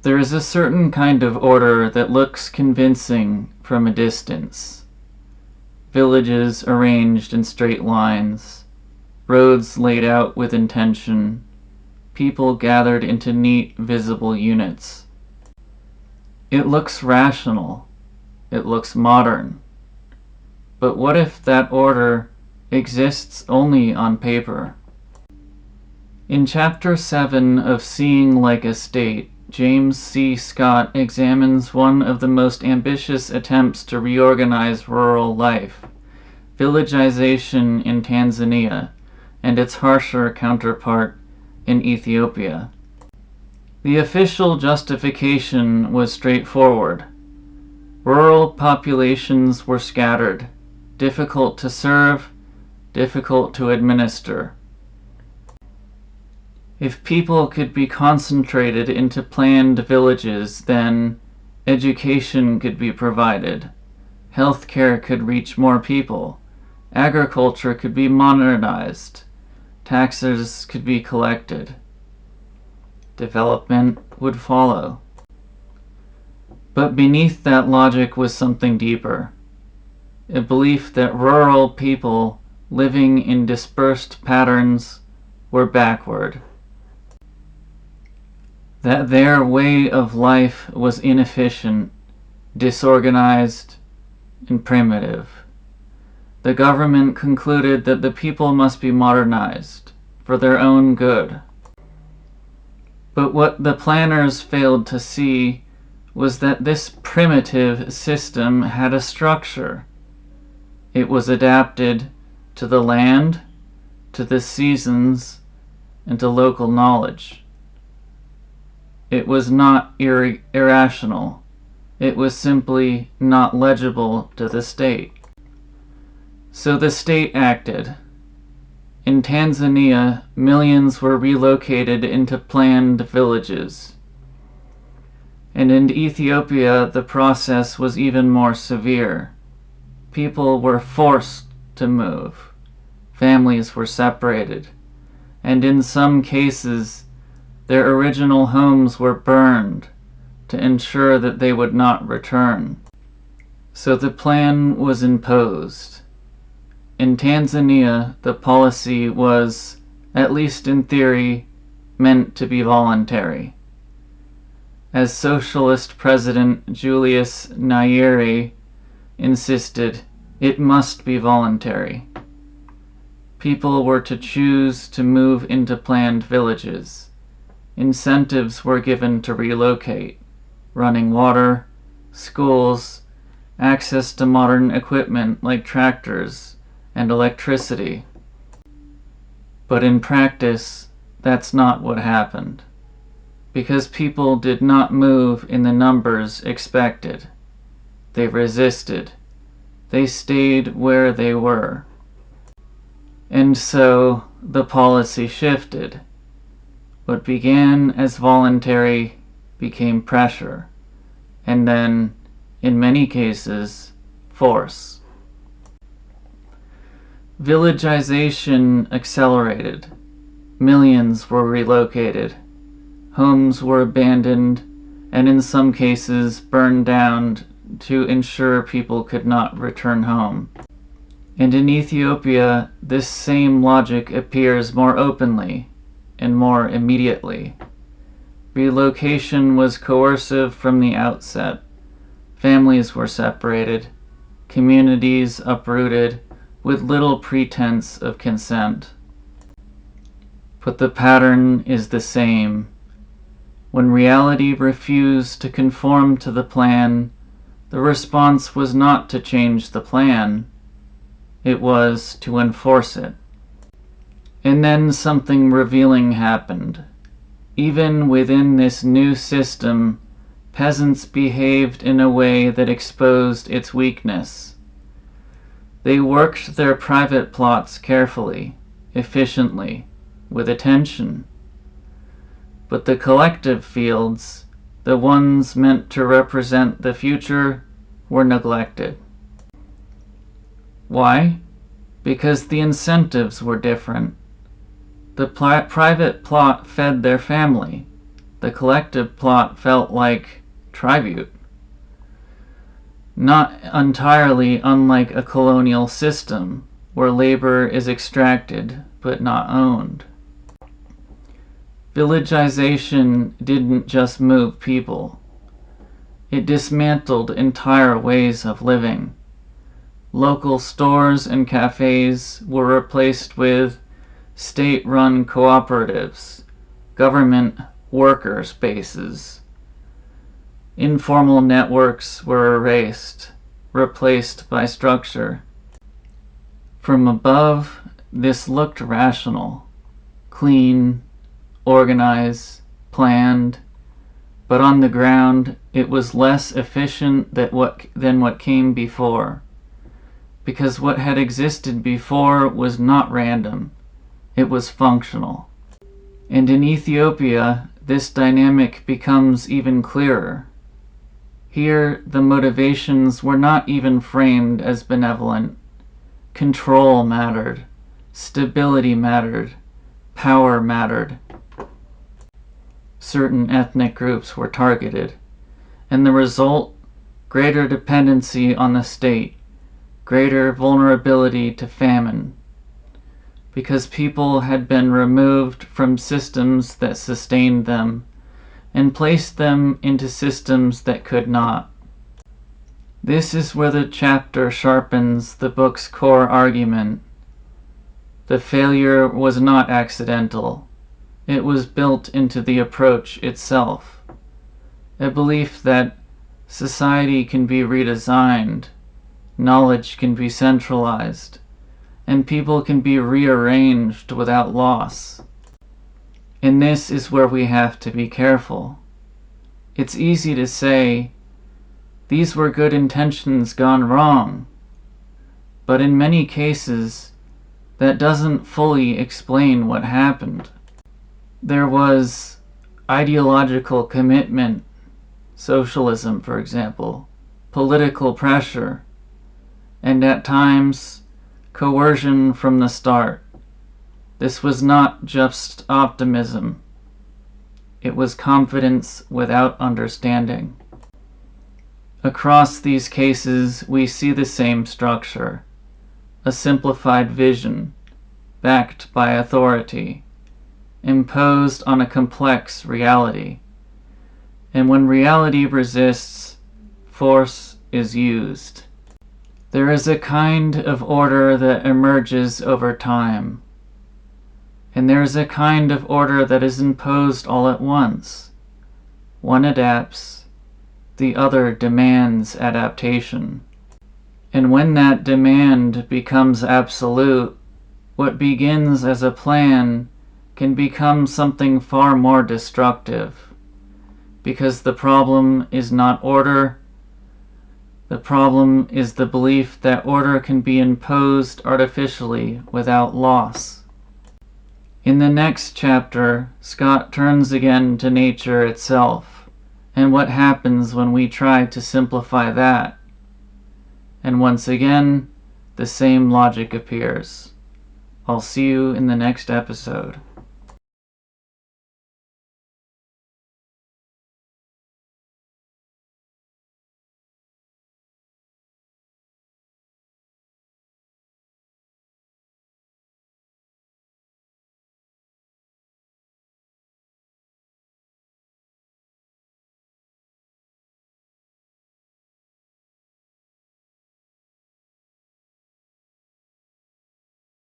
There is a certain kind of order that looks convincing from a distance. Villages arranged in straight lines, roads laid out with intention, people gathered into neat, visible units. It looks rational. It looks modern. But what if that order exists only on paper? In Chapter 7 of Seeing Like a State, James C. Scott examines one of the most ambitious attempts to reorganize rural life, villagization in Tanzania, and its harsher counterpart in Ethiopia. The official justification was straightforward. Rural populations were scattered, difficult to serve, difficult to administer. If people could be concentrated into planned villages, then education could be provided, healthcare could reach more people, agriculture could be modernized, taxes could be collected. Development would follow. But beneath that logic was something deeper, a belief that rural people living in dispersed patterns were backward, that their way of life was inefficient, disorganized, and primitive. The government concluded that the people must be modernized for their own good. But what the planners failed to see was that this primitive system had a structure. It was adapted to the land, to the seasons, and to local knowledge. It was not irrational. It was simply not legible to the state. So the state acted. In Tanzania, millions were relocated into planned villages. And in Ethiopia, the process was even more severe. People were forced to move. Families were separated. And in some cases, their original homes were burned to ensure that they would not return. So the plan was imposed. In Tanzania, the policy was, at least in theory, meant to be voluntary. As Socialist President Julius Nyerere insisted, it must be voluntary. People were to choose to move into planned villages. Incentives were given to relocate, running water, schools, access to modern equipment like tractors and electricity. But in practice, that's not what happened, because people did not move in the numbers expected. They resisted. They stayed where they were. And so the policy shifted. What began as voluntary became pressure, and then, in many cases, force. Villagization accelerated. Millions were relocated. Homes were abandoned, and in some cases burned down to ensure people could not return home. And in Ethiopia, this same logic appears more openly and more immediately. Relocation was coercive from the outset. Families were separated, communities uprooted, with little pretense of consent. But the pattern is the same. When reality refused to conform to the plan, the response was not to change the plan. It was to enforce it. And then something revealing happened. Even within this new system, peasants behaved in a way that exposed its weakness. They worked their private plots carefully, efficiently, with attention. But the collective fields, the ones meant to represent the future, were neglected. Why? Because the incentives were different. The private plot fed their family. the collective plot felt like tribute. Not entirely unlike a colonial system, where labor is extracted but not owned. Villagization didn't just move people. It dismantled entire ways of living. Local stores and cafes were replaced with state-run cooperatives, government worker spaces. Informal networks were erased, replaced by structure. From above, this looked rational, clean, organized, planned, but on the ground it was less efficient than what came before, because what had existed before was not random, it was functional. And in Ethiopia, this dynamic becomes even clearer. Here, the motivations were not even framed as benevolent. Control mattered, stability mattered, power mattered. Certain ethnic groups were targeted, and the result, greater dependency on the state, greater vulnerability to famine, because people had been removed from systems that sustained them and placed them into systems that could not. This is where the chapter sharpens the book's core argument. The failure was not accidental. It was built into the approach itself. A belief that society can be redesigned, knowledge can be centralized, and people can be rearranged without loss. And this is where we have to be careful. It's easy to say, these were good intentions gone wrong, but in many cases, that doesn't fully explain what happened. There was ideological commitment, socialism for example, political pressure, and at times coercion from the start. This was not just optimism. It was confidence without understanding. Across these cases, we see the same structure, a simplified vision, backed by authority, imposed on a complex reality. And when reality resists, force is used. There is a kind of order that emerges over time, and there is a kind of order that is imposed all at once. One adapts, the other demands adaptation. And when that demand becomes absolute, what begins as a plan can become something far more destructive, because the problem is not order. The problem is the belief that order can be imposed artificially without loss. In the next chapter, Scott turns again to nature itself, and what happens when we try to simplify that. And once again, the same logic appears. I'll see you in the next episode.